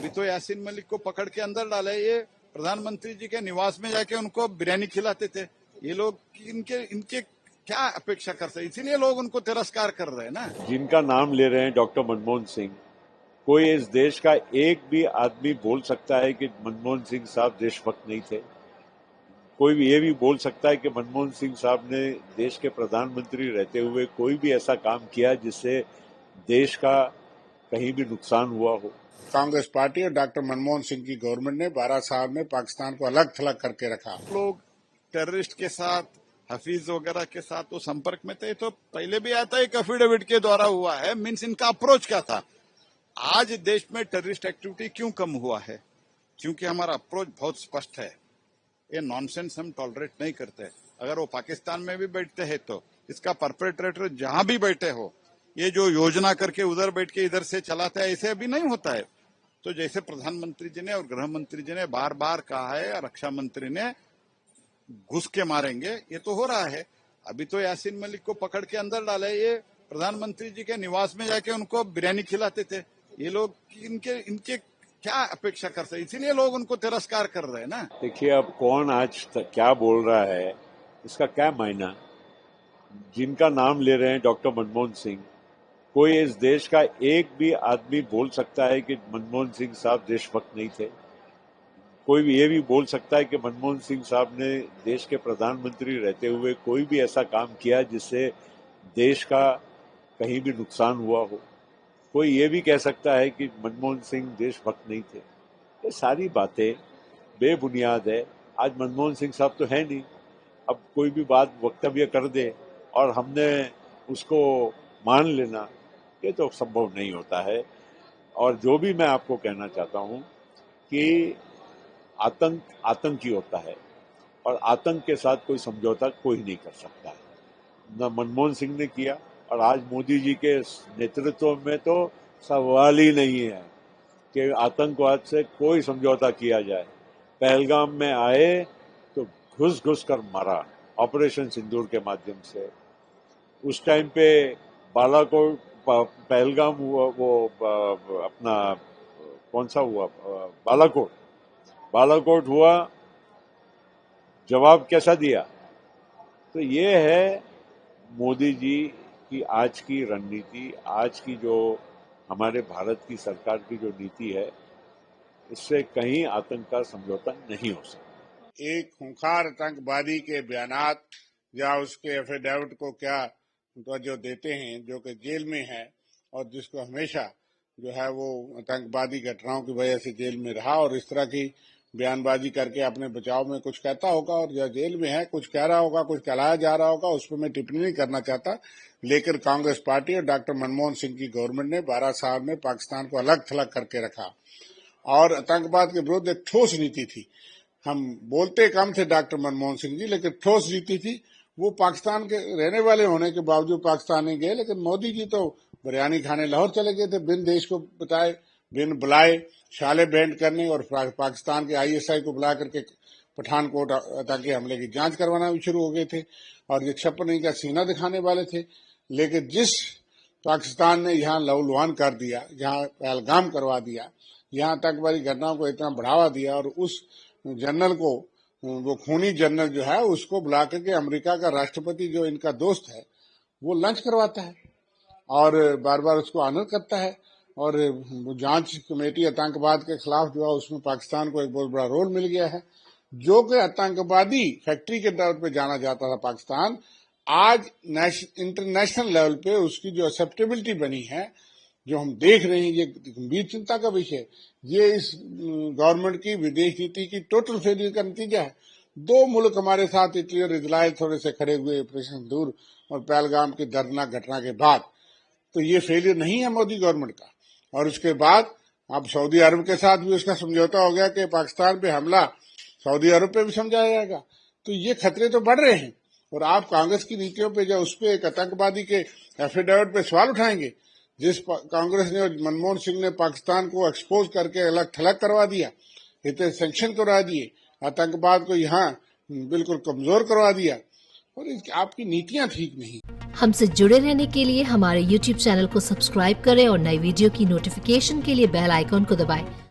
अभी तो यासीन मलिक को पकड़ के अंदर डाला है। ये प्रधानमंत्री जी के निवास में जाके उनको बिरयानी खिलाते थे। ये लोग इनके क्या अपेक्षा करते हैं, इसीलिए लोग उनको तिरस्कार कर रहे हैं ना। जिनका नाम ले रहे हैं डॉक्टर मनमोहन सिंह, कोई इस देश का एक भी आदमी बोल सकता है कि मनमोहन सिंह साहब देशभक्त नहीं थे? कोई भी ये भी बोल सकता है कि मनमोहन सिंह साहब ने देश के प्रधानमंत्री रहते हुए कोई भी ऐसा काम किया जिससे देश का कहीं भी नुकसान हुआ हो? कांग्रेस पार्टी और डॉक्टर मनमोहन सिंह की गवर्नमेंट ने 12 साल में पाकिस्तान को अलग थलग करके रखा। लोग टेररिस्ट के साथ, हफीज वगैरह के साथ तो संपर्क में थे, तो पहले भी आता एक एफिडेविट के द्वारा हुआ है। मीन्स इनका अप्रोच क्या था? आज देश में टेररिस्ट एक्टिविटी क्यों कम हुआ है? क्योंकि हमारा अप्रोच बहुत स्पष्ट है। ये नॉनसेंस हम टॉलरेट नहीं करते। अगर वो पाकिस्तान में भी बैठते हैं तो इसका परपेट्रेटर जहां भी बैठे हो, ये जो योजना करके उधर बैठ के इधर से चलाते हैं, ऐसे अभी नहीं होता है। तो जैसे प्रधानमंत्री जी ने और गृह मंत्री जी ने बार बार कहा है, रक्षा मंत्री ने घुस के मारेंगे, ये तो हो रहा है। अभी तो यासीन मलिक को पकड़ के अंदर डाला है। ये प्रधानमंत्री जी के निवास में जाके उनको बिरयानी खिलाते थे। ये लोग इनके क्या अपेक्षा करते हैं, इसीलिए लोग उनको तिरस्कार कर रहे हैं ना। देखिए, अब कौन आज क्या बोल रहा है इसका क्या मायना? जिनका नाम ले रहे हैं डॉक्टर मनमोहन सिंह, कोई इस देश का एक भी आदमी बोल सकता है कि मनमोहन सिंह साहब देशभक्त नहीं थे? कोई भी ये भी बोल सकता है कि मनमोहन सिंह साहब ने देश के प्रधानमंत्री रहते हुए कोई भी ऐसा काम किया जिससे देश का कहीं भी नुकसान हुआ हो? कोई ये भी कह सकता है कि मनमोहन सिंह देशभक्त नहीं थे? ये सारी बातें बेबुनियाद है। आज मनमोहन सिंह साहब तो है नहीं। अब कोई भी बात वक्तव्य कर दे और हमने उसको मान लेना, ये तो संभव नहीं होता है। और जो भी मैं आपको कहना चाहता हूं कि आतंक आतंकी होता है और आतंक के साथ कोई समझौता कोई नहीं कर सकता है। न मनमोहन सिंह ने किया और आज मोदी जी के नेतृत्व में तो सवाल ही नहीं है कि आतंकवाद से कोई समझौता किया जाए। पहलगाम में आए तो घुस घुस कर मारा ऑपरेशन सिंदूर के माध्यम से। उस टाइम पे बालाकोट, पहलगाम हुआ, वो अपना कौन सा हुआ, बालाकोट हुआ, जवाब कैसा दिया? तो ये है मोदी जी की आज की रणनीति, आज की जो हमारे भारत की सरकार की जो नीति है, इससे कहीं आतंक का समझौता नहीं हो सकता। एक खूंखार आतंकवादी के बयानात या उसके एफिडेविट को क्या जो देते हैं, जो कि जेल में है और जिसको हमेशा जो है वो आतंकवादी घटनाओं की वजह से जेल में रहा और इस तरह की बयानबाजी करके अपने बचाव में कुछ कहता होगा और जो जेल में है कुछ कह रहा होगा, कुछ कहलाया जा रहा होगा, उस पर मैं टिप्पणी नहीं करना चाहता। लेकिन कांग्रेस पार्टी और डॉक्टर मनमोहन सिंह की गवर्नमेंट ने 12 साल में पाकिस्तान को अलग थलग करके रखा और आतंकवाद के विरुद्ध एक ठोस नीति थी। हम बोलते कम थे डॉक्टर मनमोहन सिंह जी, लेकिन ठोस नीति थी। वो पाकिस्तान के रहने वाले होने के बावजूद पाकिस्तान नहीं गए, लेकिन मोदी जी तो बिरयानी खाने लाहौर चले गए थे बिन देश को बताए, बिन बुलाए, शाले बैंड करने और पाकिस्तान के आईएसआई को बुला करके पठानकोट आतंकी हमले की जांच करवाना भी शुरू हो गए थे और ये 56 का सीना दिखाने वाले थे। लेकिन जिस पाकिस्तान ने यहाँ लहूलुहान कर दिया, यहाँ पहलगाम करवा दिया, यहाँ आतंकवादी घटनाओं को इतना बढ़ावा दिया और उस जनरल को, वो खूनी जनरल जो है, उसको बुला करके अमेरिका का राष्ट्रपति जो इनका दोस्त है वो लंच करवाता है और बार बार उसको ऑनर करता है। और जांच कमेटी आतंकवाद के खिलाफ जो है उसमें पाकिस्तान को एक बहुत बड़ा रोल मिल गया है। जो कि आतंकवादी फैक्ट्री के तौर पे जाना जाता था पाकिस्तान, आज इंटरनेशनल लेवल पे उसकी जो एक्सेप्टेबिलिटी बनी है, जो हम देख रहे हैं, ये गंभीर चिंता का विषय। ये इस गवर्नमेंट की विदेश नीति की टोटल फेलियर का नतीजा है। 2 मुल्क हमारे साथ, इटली और इजराइल, थोड़े से खड़े हुए ऑपरेशन सिंदूर और पहलगाम की दर्दनाक घटना के बाद। तो ये फेलियर नहीं है मोदी गवर्नमेंट का। और उसके बाद अब सऊदी अरब के साथ भी उसका समझौता हो गया कि पाकिस्तान पे हमला सऊदी अरब पे भी समझाया जाएगा। तो ये खतरे तो बढ़ रहे हैं और आप कांग्रेस की नीतियों पे जो उस पे एक आतंकवादी के एफिडेविट पे सवाल उठाएंगे, जिस कांग्रेस ने और मनमोहन सिंह ने पाकिस्तान को एक्सपोज करके अलग थलग करवा दिया, इतने सैंक्शन करवा दिए, आतंकवाद को यहाँ बिल्कुल कमजोर करवा दिया और आपकी नीतियां ठीक नहीं। हमसे जुड़े रहने के लिए हमारे YouTube चैनल को सब्सक्राइब करें और नई वीडियो की नोटिफिकेशन के लिए बेल आइकॉन को दबाएं।